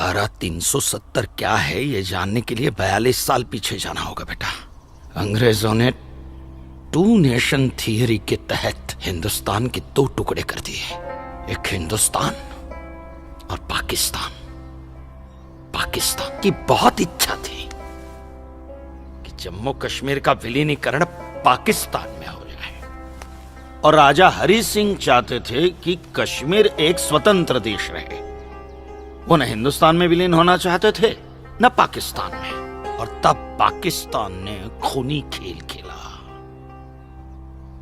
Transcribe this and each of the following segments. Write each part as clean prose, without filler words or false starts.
धारा 370 क्या है ये जानने के लिए 42 साल पीछे जाना होगा बेटा। अंग्रेजों ने टू नेशन थियरी के तहत हिंदुस्तान के दो टुकड़े कर दिए, एक हिंदुस्तान और पाकिस्तान। पाकिस्तान की बहुत इच्छा थी कि जम्मू कश्मीर का विलीनीकरण पाकिस्तान में हो जाए, और राजा हरि सिंह चाहते थे कि कश्मीर एक स्वतंत्र देश रहे। वो न हिंदुस्तान में विलीन होना चाहते थे न पाकिस्तान में, और तब पाकिस्तान ने खूनी खेल खेला।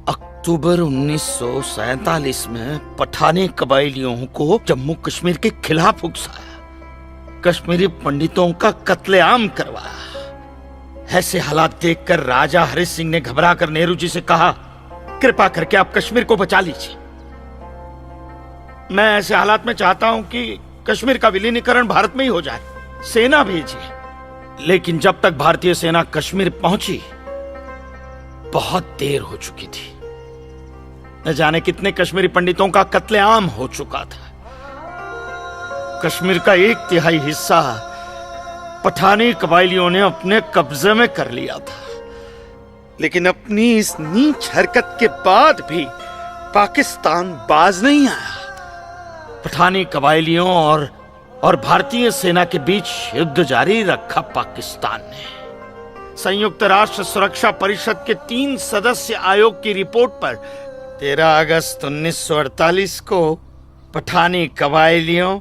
अक्टूबर 1947 में पठानी कबायलियों को जम्मू कश्मीर के खिलाफ उकसाया, कश्मीरी पंडितों का कत्लेआम करवाया। ऐसे हालात देखकर राजा हरि सिंह ने घबराकर नेहरू जी से कहा, कृपा करके आप कश्मीर को बचा लीजिए। मैं ऐसे हालात में चाहता हूं कि कश्मीर का विलीनीकरण भारत में ही हो जाए, सेना भेजिए। लेकिन जब तक भारतीय सेना कश्मीर पहुंची बहुत देर हो चुकी थी। न जाने कितने कश्मीरी पंडितों का कत्लेआम हो चुका था। कश्मीर का 1/3 हिस्सा पठानी कबायलियों ने अपने कब्जे में कर लिया था। लेकिन अपनी इस नीच हरकत के बाद भी पाकिस्तान बाज नहीं आया। पठानी कबायलियों और भारतीय सेना के बीच युद्ध जारी रखा पाकिस्तान ने। संयुक्त राष्ट्र सुरक्षा परिषद के 3 सदस्य आयोग की रिपोर्ट पर 13 अगस्त 1948 को पठानी कबायलियों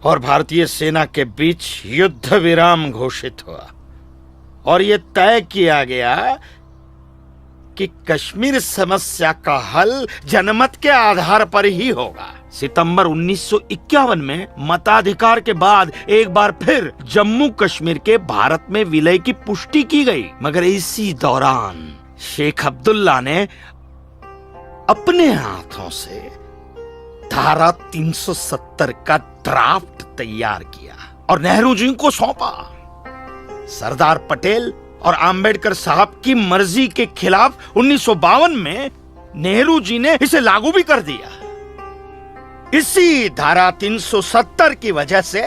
और भारतीय सेना के बीच युद्ध विराम घोषित हुआ, और यह तय किया गया कि कश्मीर समस्या का हल जनमत के आधार पर ही होगा। सितंबर 1951 में मताधिकार के बाद एक बार फिर जम्मू कश्मीर के भारत में विलय की पुष्टि की गई, मगर इसी दौरान शेख अब्दुल्ला ने अपने हाथों से धारा 370 का ड्राफ्ट तैयार किया और नेहरू जी को सौंपा। सरदार पटेल और आम्बेडकर साहब की मर्जी के खिलाफ 1952 में नेहरू जी ने इसे लागू भी कर दिया। इसी धारा 370 की वजह से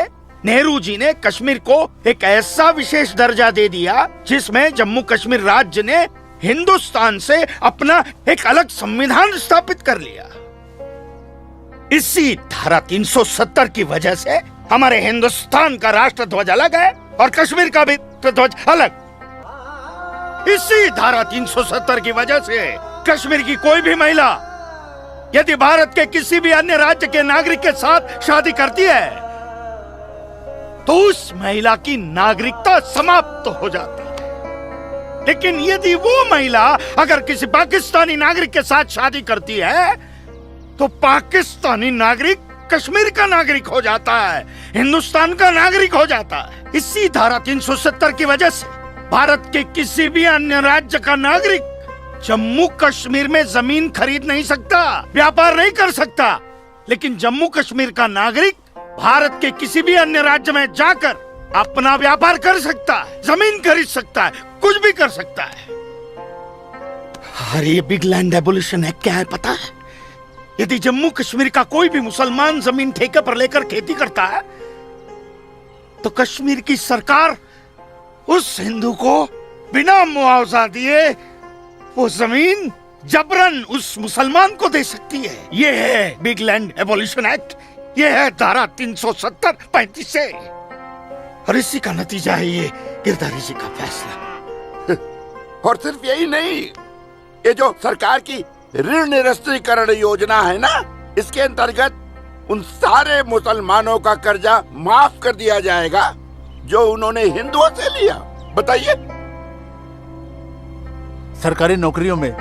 नेहरू जी ने कश्मीर को एक ऐसा विशेष दर्जा दे दिया जिसमें जम्मू कश्मीर राज्य ने हिंदुस्तान से अपना एक अलग संविधान स्थापित कर लिया। इसी धारा 370 की वजह से हमारे हिंदुस्तान का राष्ट्र ध्वज अलग है और कश्मीर का भी ध्वज अलग। इसी धारा 370 की वजह से कश्मीर की कोई भी महिला यदि भारत के किसी भी अन्य राज्य के नागरिक के साथ शादी करती है तो उस महिला की नागरिकता समाप्त हो जाती है। लेकिन यदि वो महिला अगर किसी पाकिस्तानी नागरिक के साथ शादी करती है तो पाकिस्तानी नागरिक कश्मीर का नागरिक हो जाता है, हिंदुस्तान का नागरिक हो जाता है। इसी धारा 370 की वजह से भारत के किसी भी अन्य राज्य का नागरिक जम्मू कश्मीर में जमीन खरीद नहीं सकता, व्यापार नहीं कर सकता। लेकिन जम्मू कश्मीर का नागरिक भारत के किसी भी अन्य राज्य में जाकर अपना व्यापार कर सकता है, जमीन खरीद सकता है, कुछ भी कर सकता है। अरे ये बिग लैंड एबोलिशन है, क्या है पता है? यदि जम्मू कश्मीर का कोई भी मुसलमान जमीन ठेके पर लेकर खेती करता है तो कश्मीर की सरकार उस हिंदू को बिना मुआवजा दिए वो जमीन जबरन उस मुसलमान को दे सकती है। ये है बिग लैंड एबोलिशन एक्ट, ये है धारा 370-35 से, और इसी का नतीजा है ये गिरधारी जी का फैसला। और सिर्फ यही नहीं, ये जो सरकार की ऋण निरस्तीकरण योजना है ना, इसके अंतर्गत उन सारे मुसलमानों का कर्जा माफ कर दिया जाएगा जो उन्होंने हिंदुओं से लिया। बताइए। सरकारी नौकरियों में